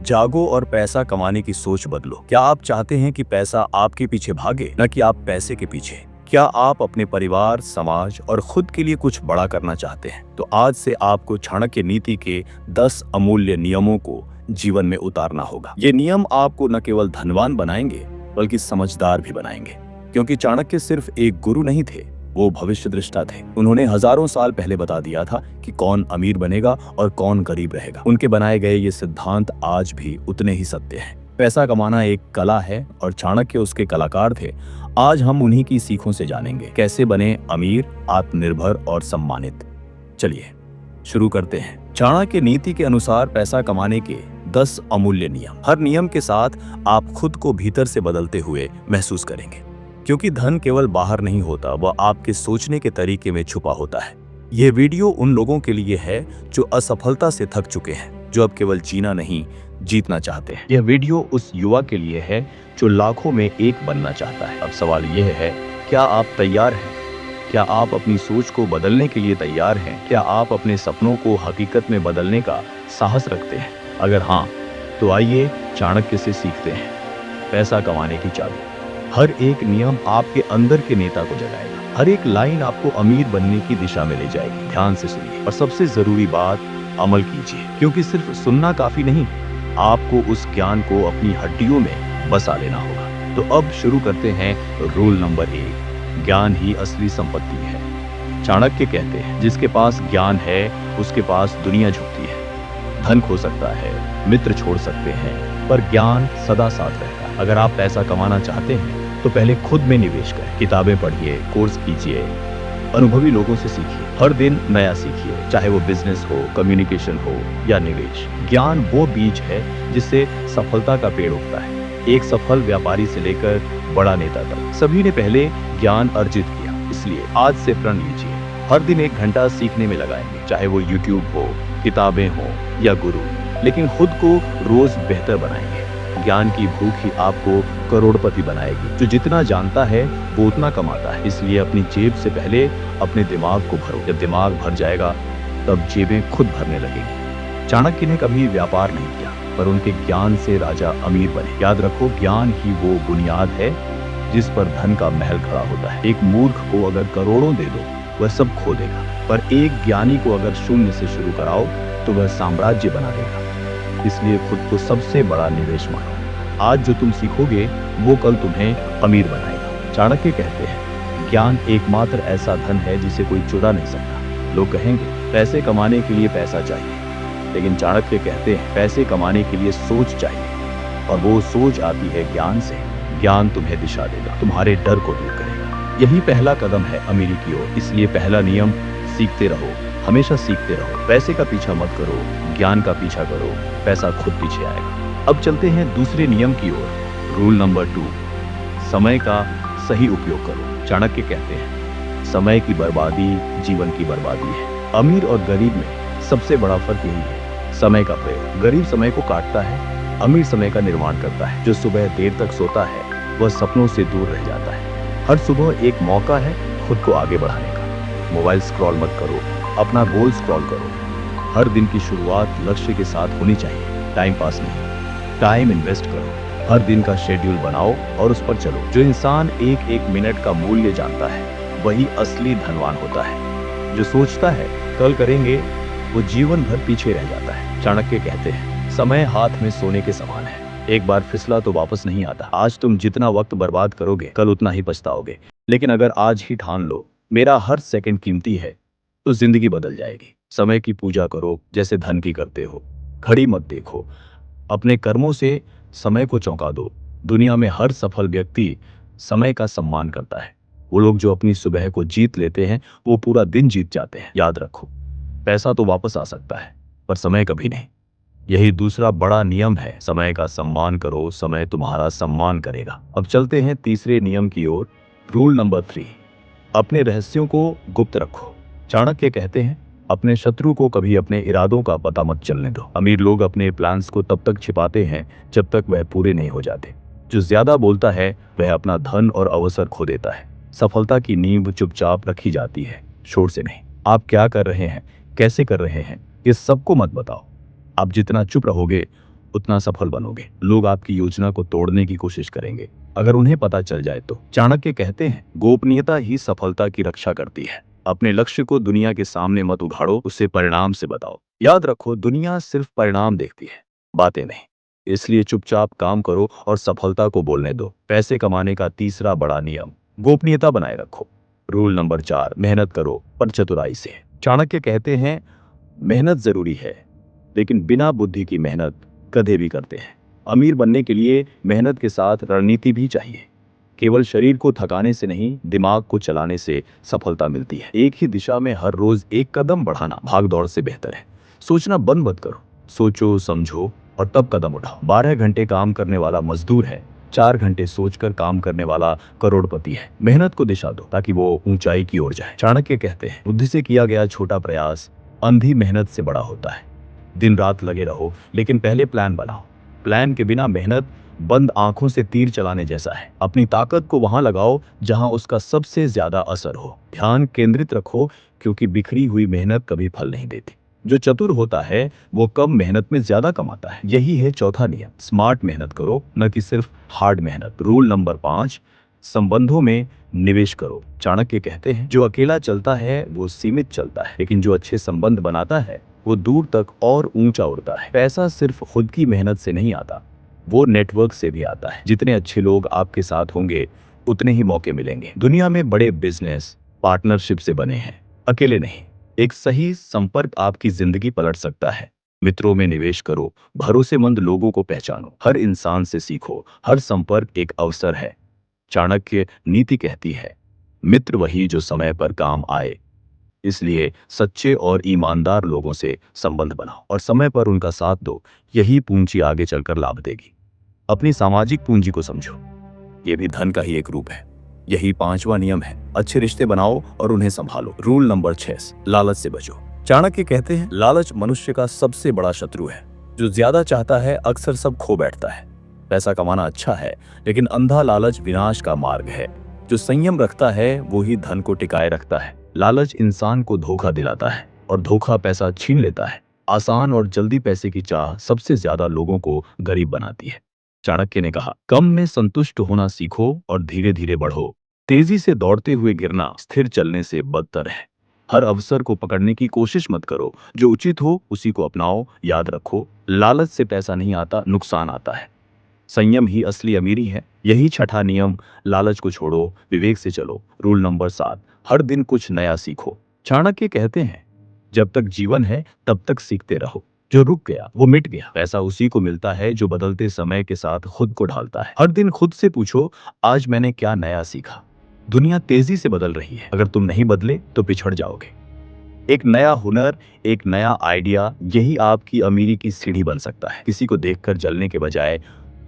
जागो और पैसा कमाने की सोच बदलो। क्या आप चाहते हैं कि पैसा आपके पीछे भागे, न कि आप पैसे के पीछे? क्या आप अपने परिवार, समाज और खुद के लिए कुछ बड़ा करना चाहते हैं? तो आज से आपको चाणक्य नीति के 10 अमूल्य नियमों को जीवन में उतारना होगा। ये नियम आपको न केवल धनवान बनाएंगे, बल्कि समझदार भी बनाएंगे। क्योंकि चाणक्य सिर्फ एक गुरु नहीं थे, वो भविष्य दृष्टा थे। उन्होंने हजारों साल पहले बता दिया था कि कौन अमीर बनेगा और कौन गरीब रहेगा। उनके बनाए गए ये सिद्धांत आज भी उतने ही सत्य हैं। पैसा कमाना एक कला है और चाणक्य उसके कलाकार थे। आज हम उन्हीं की सीखों से जानेंगे कैसे बने अमीर, आत्मनिर्भर और सम्मानित। चलिए शुरू करते हैं। चाणक्य नीति के अनुसार पैसा कमाने के 10 अमूल्य नियम। हर नियम के साथ आप खुद को भीतर से बदलते हुए महसूस करेंगे, क्योंकि धन केवल बाहर नहीं होता, वह आपके सोचने के तरीके में छुपा होता है। यह वीडियो उन लोगों के लिए है जो असफलता से थक चुके हैं, जो अब केवल जीना नहीं, जीतना चाहते हैं। यह वीडियो उस युवा के लिए है जो लाखों में एक बनना चाहता है। अब सवाल यह है, क्या आप तैयार हैं? क्या आप अपनी सोच को बदलने के लिए तैयार हैं? क्या आप अपने सपनों को हकीकत में बदलने का साहस रखते हैं? अगर हाँ, तो आइए चाणक्य से सीखते हैं पैसा कमाने की चाबी। हर एक नियम आपके अंदर के नेता को जगाएगा। हर एक लाइन आपको अमीर बनने की दिशा में ले जाएगी। ध्यान से सुनिए और सबसे जरूरी बात, अमल कीजिए, क्योंकि सिर्फ सुनना काफी नहीं, आपको उस ज्ञान को अपनी हड्डियों में बसा लेना होगा। तो अब शुरू करते हैं। रूल नंबर 1, ज्ञान ही असली संपत्ति है। चाणक्य कहते हैं, जिसके पास ज्ञान है उसके पास दुनिया झुकती है। धन खो सकता है, मित्र छोड़ सकते हैं, पर ज्ञान सदा साथ रहता है। अगर आप पैसा कमाना चाहते हैं तो पहले खुद में निवेश करें। किताबें पढ़िए, कोर्स कीजिए, अनुभवी लोगों से सीखिए। हर दिन नया सीखिए, चाहे वो बिजनेस हो, कम्युनिकेशन हो या निवेश। ज्ञान वो बीज है जिससे सफलता का पेड़ उगता है। एक सफल व्यापारी से लेकर बड़ा नेता तक सभी ने पहले ज्ञान अर्जित किया। इसलिए आज से प्रण लीजिए, हर दिन 1 घंटा सीखने में लगाएंगे, चाहे वो यूट्यूब हो, किताबें हो या गुरु, लेकिन खुद को रोज बेहतर बनाएंगे। ज्ञान की भूख ही आपको करोड़पति बनाएगी। जो जितना जानता है वो उतना कमाता है। इसलिए अपनी जेब से पहले अपने दिमाग को भरो। जब दिमाग भर जाएगा तब जेबें खुद भरने लगेगी। चाणक्य ने कभी व्यापार नहीं किया, पर उनके ज्ञान से राजा अमीर बने। याद रखो, ज्ञान ही वो बुनियाद है जिस पर धन का महल खड़ा होता है। एक मूर्ख को अगर करोड़ों दे दो, वह सब खो देगा, पर एक ज्ञानी को अगर शून्य से शुरू कराओ तो वह साम्राज्य बना देगा। इसलिए खुद को सबसे बड़ा निवेश मानो। आज जो तुम सीखोगे वो कल तुम्हें अमीर बनाएगा। चाणक्य कहते हैं, ज्ञान एकमात्र ऐसा धन है जिसे कोई चुरा नहीं सकता। लोग कहेंगे पैसे कमाने के लिए पैसा चाहिए, लेकिन चाणक्य कहते हैं पैसे कमाने के लिए सोच चाहिए, और वो सोच आती है ज्ञान से। ज्ञान तुम्हें दिशा देगा, तुम्हारे डर को दूर करेगा। यही पहला कदम है अमीरी की ओर। इसलिए पहला नियम, सीखते रहो, हमेशा सीखते रहो। पैसे का पीछा मत करो, ज्ञान का पीछा करो, पैसा खुद पीछे आएगा। अब चलते हैं दूसरे नियम की ओर। रूल नंबर 2, समय का सही उपयोग करो। चाणक्य कहते हैं, समय की बर्बादी जीवन की बर्बादी है। अमीर और गरीब में सबसे बड़ा फर्क यही है, समय का प्रयोग। गरीब समय को काटता है, अमीर समय का निर्माण करता है। जो सुबह देर तक सोता है वह सपनों से दूर रह जाता है। हर सुबह एक मौका है खुद को आगे बढ़ाने का। मोबाइल स्क्रॉल मत करो, अपना गोल स्क्रॉल करो। हर दिन की शुरुआत लक्ष्य के साथ होनी चाहिए, टाइम पास नहीं। टाइम इन्वेस्ट करो, हर दिन का शेड्यूल बनाओ और उस पर चलो। जो इंसान एक एक मिनट का मूल्य जानता है वही असली धनवान होता है। जो सोचता है कल करेंगे, वो जीवन भर पीछे रह जाता है। चाणक्य कहते हैं, समय हाथ में सोने के समान है, एक बार फिसला तो वापस नहीं आता। आज तुम जितना वक्त बर्बाद करोगे कल उतना ही पछताओगे। लेकिन अगर आज ही ठान लो मेरा हर सेकंड कीमती है, तो जिंदगी बदल जाएगी। समय की पूजा करो जैसे धन की करते हो। घड़ी मत देखो, अपने कर्मों से समय को चौंका दो। दुनिया में हर सफल व्यक्ति समय का सम्मान करता है। वो लोग जो अपनी सुबह को जीत लेते हैं वो पूरा दिन जीत जाते हैं। याद रखो, पैसा तो वापस आ सकता है, पर समय कभी नहीं। यही दूसरा बड़ा नियम है, समय का सम्मान करो, समय तुम्हारा सम्मान करेगा। अब चलते हैं तीसरे नियम की ओर। रूल नंबर 3, अपने रहस्यों को गुप्त रखो। चाणक्य कहते हैं, अपने शत्रु को कभी अपने इरादों का पता मत चलने दो। अमीर लोग अपने प्लान्स को तब तक छिपाते हैं जब तक वह पूरे नहीं हो जाते। जो ज्यादा बोलता है वह अपना धन और अवसर खो देता है। सफलता की नींव चुपचाप रखी जाती है, शोर से नहीं। आप क्या कर रहे हैं, कैसे कर रहे हैं, इस सबको मत बताओ। आप जितना चुप रहोगे उतना सफल बनोगे। लोग आपकी योजना को तोड़ने की कोशिश करेंगे अगर उन्हें पता चल जाए तो। चाणक्य कहते हैं, गोपनीयता ही सफलता की रक्षा करती है। अपने लक्ष्य को दुनिया के सामने मत उघाड़ो, उसे परिणाम से बताओ। याद रखो, दुनिया सिर्फ परिणाम देखती है, बातें नहीं। इसलिए चुपचाप काम करो और सफलता को बोलने दो। पैसे कमाने का तीसरा बड़ा नियम, गोपनीयता बनाए रखो। रूल नंबर 4, मेहनत करो पर चतुराई से। चाणक्य कहते हैं, मेहनत जरूरी है, लेकिन बिना बुद्धि की मेहनत गधे भी करते हैं। अमीर बनने के लिए मेहनत के साथ रणनीति भी चाहिए। केवल शरीर को थकाने से नहीं, दिमाग को चलाने से सफलता मिलती है। एक ही दिशा में हर रोज एक कदम बढ़ाना भाग दौड़ से बेहतर है। सोचना बंद मत करो, सोचो, समझो और तब कदम उठाओ। 12 घंटे काम करने वाला मजदूर है, 4 घंटे सोचकर काम करने वाला करोड़पति है। मेहनत को दिशा दो ताकि वो ऊंचाई की ओर जाए। चाणक्य कहते हैं, बुद्धि से किया गया छोटा प्रयास अंधी मेहनत से बड़ा होता है। दिन रात लगे रहो, लेकिन पहले प्लान बनाओ। प्लान के बिना मेहनत बंद आंखों से तीर चलाने जैसा है। अपनी ताकत को वहां लगाओ जहां उसका सबसे ज्यादा असर हो। ध्यान केंद्रित रखो, क्योंकि बिखरी हुई मेहनत कभी फल नहीं देती। जो चतुर होता है वो कम मेहनत में ज्यादा कमाता है। यही है चौथा नियम, स्मार्ट मेहनत करो, न कि सिर्फ हार्ड मेहनत। रूल नंबर 5, संबंधों में निवेश करो। चाणक्य कहते हैं, जो अकेला चलता है वो सीमित चलता है, लेकिन जो अच्छे संबंध बनाता है वो दूर तक और ऊंचा उड़ता है। पैसा सिर्फ खुद की मेहनत से नहीं आता, वो नेटवर्क से भी आता है। जितने अच्छे लोग आपके साथ होंगे उतने ही मौके मिलेंगे। दुनिया में बड़े बिजनेस पार्टनरशिप से बने हैं, अकेले नहीं। एक सही संपर्क आपकी जिंदगी पलट सकता है। मित्रों में निवेश करो, भरोसेमंद लोगों को पहचानो, हर इंसान से सीखो, हर संपर्क एक अवसर है। चाणक्य नीति कहती है, मित्र वही जो समय पर काम आए। इसलिए सच्चे और ईमानदार लोगों से संबंध बनाओ और समय पर उनका साथ दो। यही पूंजी आगे चलकर लाभ देगी। अपनी सामाजिक पूंजी को समझो, ये भी धन का ही एक रूप है। यही 5वां नियम है, अच्छे रिश्ते बनाओ और उन्हें संभालो। रूल नंबर 6, लालच से बचो। चाणक्य कहते हैं, लालच मनुष्य का सबसे बड़ा शत्रु है। जो ज्यादा चाहता है अक्सर सब खो बैठता है। पैसा कमाना अच्छा है, लेकिन अंधा लालच विनाश का मार्ग है। जो संयम रखता है वो ही धन को टिकाए रखता है। लालच इंसान को धोखा दिलाता है और धोखा पैसा छीन लेता है। आसान और जल्दी पैसे की चाह सबसे ज्यादा लोगों को गरीब बनाती है। चाणक्य ने कहा, कम में संतुष्ट होना सीखो और धीरे धीरे बढ़ो। तेजी से दौड़ते हुए गिरना स्थिर चलने से बदतर है। हर अवसर को पकड़ने की कोशिश मत करो, जो उचित हो उसी को अपनाओ। याद रखो, लालच से पैसा नहीं आता, नुकसान आता है। संयम ही असली अमीरी है। यही छठा नियम, लालच को छोड़ो, विवेक से चलो। रूल नंबर 7, हर दिन कुछ नया सीखो। चाणक्य कहते हैं, जब तक जीवन है तब तक सीखते रहो। जो रुक गया वो मिट गया। पैसा उसी को मिलता है जो बदलते समय के साथ खुद को ढालता है। हर दिन खुद से पूछो, आज मैंने क्या नया सीखा। दुनिया तेजी से बदल रही है, अगर तुम नहीं बदले तो पिछड़ जाओगे। एक नया हुनर, एक नया आइडिया, यही आपकी अमीरी की सीढ़ी बन सकता है। किसी को देखकर जलने के बजाय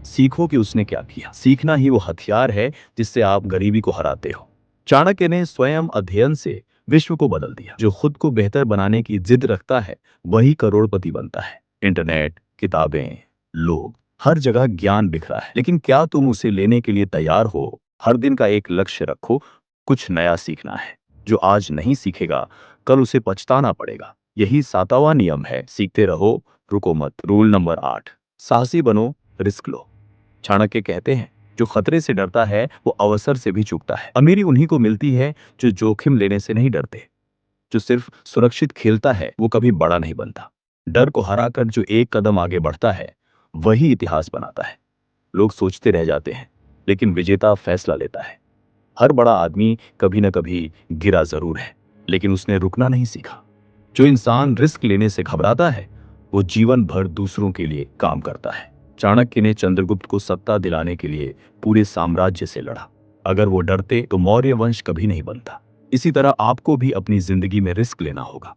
सीखो कि उसने क्या किया। सीखना ही वो हथियार है जिससे आप गरीबी को हराते हो। चाणक्य ने स्वयं अध्ययन से विश्व को बदल दिया। जो खुद को बेहतर बनाने की जिद रखता है वही करोड़पति बनता है। इंटरनेट, किताबें, लोग, हर जगह ज्ञान बिखरा है, लेकिन क्या तुम उसे लेने के लिए तैयार हो? हर दिन का एक लक्ष्य रखो, कुछ नया सीखना है। जो आज नहीं सीखेगा कल उसे पछताना पड़ेगा। यही 7वां नियम है, सीखते रहो, रुको मत। रूल नंबर 8, साहसी बनो, रिस्क लो। चाणक्य कहते हैं, जो खतरे से डरता है वो अवसर से भी चूकता है। अमीरी उन्हीं को मिलती है जो जोखिम लेने से नहीं डरते। जो सिर्फ सुरक्षित खेलता है वो कभी बड़ा नहीं बनता। डर को हराकर जो एक कदम आगे बढ़ता है वही इतिहास बनाता है। लोग सोचते रह जाते हैं, लेकिन विजेता फैसला लेता है। हर बड़ा आदमी कभी न कभी गिरा जरूर है, लेकिन उसने रुकना नहीं सीखा। जो इंसान रिस्क लेने से घबराता है वो जीवन भर दूसरों के लिए काम करता है। चाणक्य ने चंद्रगुप्त को सत्ता दिलाने के लिए पूरे साम्राज्य से लड़ा। अगर वो डरते तो मौर्य वंश कभी नहीं बनता। इसी तरह आपको भी अपनी जिंदगी में रिस्क लेना होगा।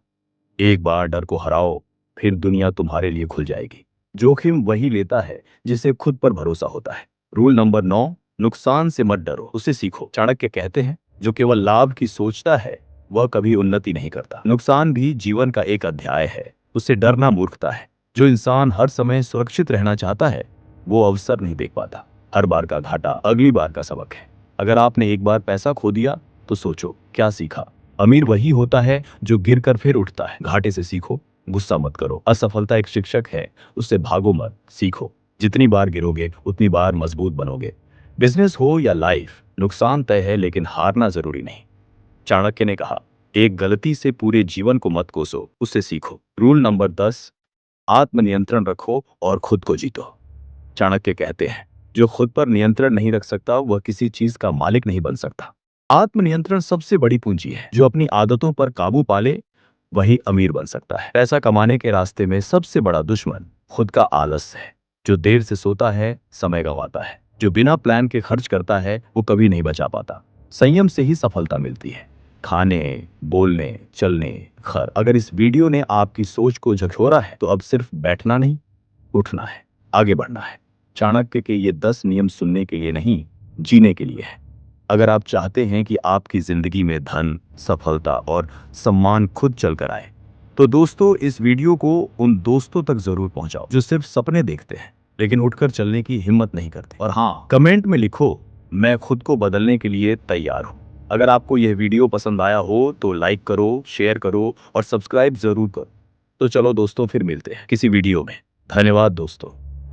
एक बार डर को हराओ, फिर दुनिया तुम्हारे लिए खुल जाएगी। जोखिम वही लेता है जिसे खुद पर भरोसा होता है। रूल नंबर 9, नुकसान से मत डरो, उसे सीखो। चाणक्य कहते हैं, जो केवल लाभ की सोचता है वह कभी उन्नति नहीं करता। नुकसान भी जीवन का एक अध्याय है, उससे डरना मूर्खता है। जो इंसान हर समय सुरक्षित रहना चाहता है वो अवसर नहीं देख पाता। हर बार का घाटा अगली बार का सबक है। अगर आपने एक बार पैसा खो दिया तो सोचो क्या सीखा। अमीर वही होता है जो गिरकर फिर उठता है। घाटे से सीखो, गुस्सा मत करो। असफलता एक शिक्षक है, उससे भागो मत, सीखो। जितनी बार गिरोगे उतनी बार मजबूत बनोगे। बिजनेस हो या लाइफ, नुकसान तय है लेकिन हारना जरूरी नहीं। चाणक्य ने कहा, एक गलती से पूरे जीवन को मत कोसो, उससे सीखो। रूल नंबर 10, आत्मनियंत्रण रखो और खुद को जीतो। चाणक्य कहते हैं, जो खुद पर नियंत्रण नहीं रख सकता वह किसी चीज का मालिक नहीं बन सकता। आत्मनियंत्रण सबसे बड़ी पूंजी है। जो अपनी आदतों पर काबू पाले वही अमीर बन सकता है। पैसा कमाने के रास्ते में सबसे बड़ा दुश्मन खुद का आलस है। जो देर से सोता है समय गंवाता है। जो बिना प्लान के खर्च करता है वो कभी नहीं बचा पाता। संयम से ही सफलता मिलती है। खाने, बोलने, चलने, खर। अगर इस वीडियो ने आपकी सोच को झकझोरा है तो अब सिर्फ बैठना नहीं, उठना है, आगे बढ़ना है। चाणक्य के ये 10 नियम सुनने के लिए नहीं, जीने के लिए है। अगर आप चाहते हैं कि आपकी जिंदगी में धन, सफलता और सम्मान खुद चलकर आए, तो दोस्तों इस वीडियो को उन दोस्तों तक जरूर पहुंचाओ जो सिर्फ सपने देखते हैं लेकिन उठकर चलने की हिम्मत नहीं करते। और हाँ, कमेंट में लिखो, मैं खुद को बदलने के लिए तैयार हूं। अगर आपको यह वीडियो पसंद आया हो तो लाइक करो, शेयर करो और सब्सक्राइब जरूर करो। तो चलो दोस्तों, फिर मिलते हैं किसी वीडियो में। धन्यवाद दोस्तों।